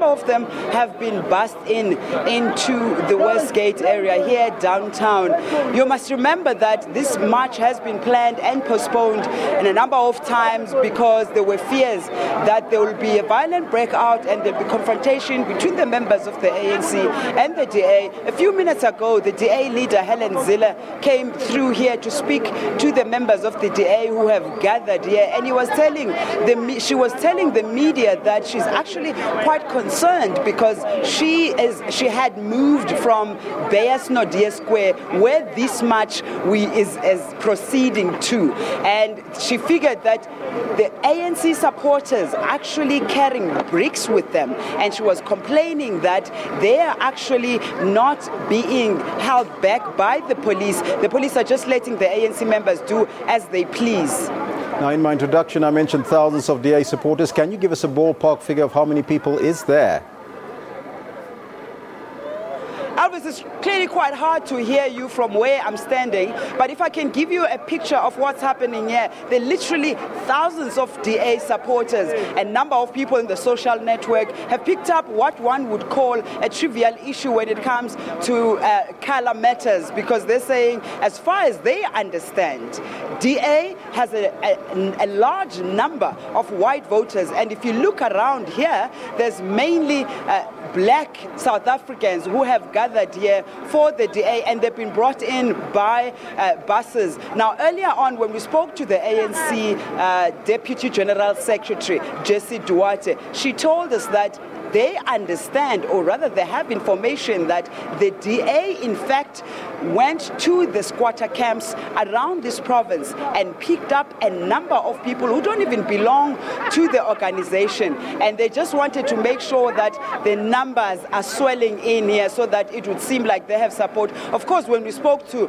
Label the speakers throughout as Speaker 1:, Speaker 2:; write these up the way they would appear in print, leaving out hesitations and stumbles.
Speaker 1: Of them have been bussed into the Westgate area here downtown. You must remember that this march has been planned and postponed in a number of times because there were fears that there will be a violent breakout and there will be confrontation between the members of the ANC and the DA. A few minutes ago, the DA leader Helen Zille came through here to speak to the members of the DA who have gathered here, and she was telling the media that she's actually quite concerned because she had moved from Beyers Naude Square, where this march is proceeding to, and she figured that the ANC supporters actually carrying bricks with them, and she was complaining that they are actually not being held back by the police. The police are just letting the ANC members do as they please.
Speaker 2: Now, in my introduction, I mentioned thousands of DA supporters. Can you give us a ballpark figure of how many people is there?
Speaker 1: Elvis, it's clearly quite hard to hear you from where I'm standing, but if I can give you a picture of what's happening here, there are literally thousands of DA supporters. A number of people in the social network have picked up what one would call a trivial issue when it comes to color matters, because they're saying, as far as they understand, DA has a large number of white voters, and if you look around here, there's mainly black South Africans who have gathered here for the DA, and they've been brought in by buses. Now, earlier on, when we spoke to the ANC Deputy General Secretary, Jessie Duarte, she told us that they understand, or rather they have information that the DA in fact went to the squatter camps around this province and picked up a number of people who don't even belong to the organization, and they just wanted to make sure that the numbers are swelling in here so that it would seem like they have support. Of course, when we spoke to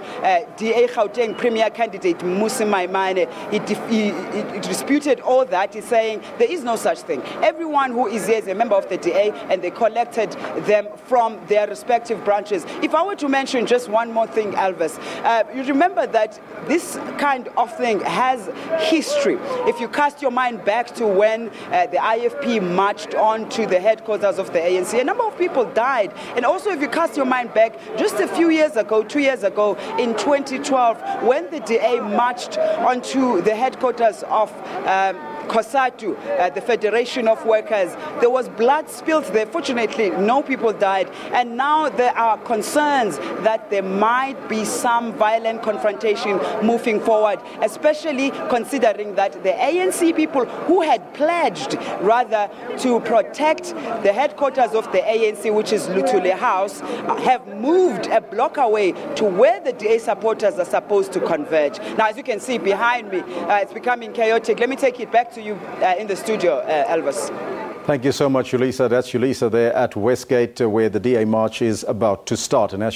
Speaker 1: DA Gauteng Premier candidate Mmusi Maimane, he disputed all that. He's saying there is no such thing. Everyone who is here is a member of the DA, and they collected them from their respective branches. If I were to mention just one more thing, Elvis, you remember that this kind of thing has history. If you cast your mind back to when the IFP marched on to the headquarters of the ANC, a number of people died. And also, if you cast your mind back just a few years ago, 2 years ago, in 2012, when the DA marched onto the headquarters of COSATU, the Federation of Workers, there was blood spilled there. Fortunately, no people died. And now there are concerns that there might be some violent confrontation moving forward, especially considering that the ANC people who had pledged rather to protect the headquarters of the ANC, which is Luthuli House, have moved a block away to where the DA supporters are supposed to converge. Now, as you can see behind me, it's becoming chaotic. Let me take it back to you in the studio, Elvis.
Speaker 2: Thank you so much, Yulisa. That's Yulisa there at Westgate, where the DA march is about to start. And as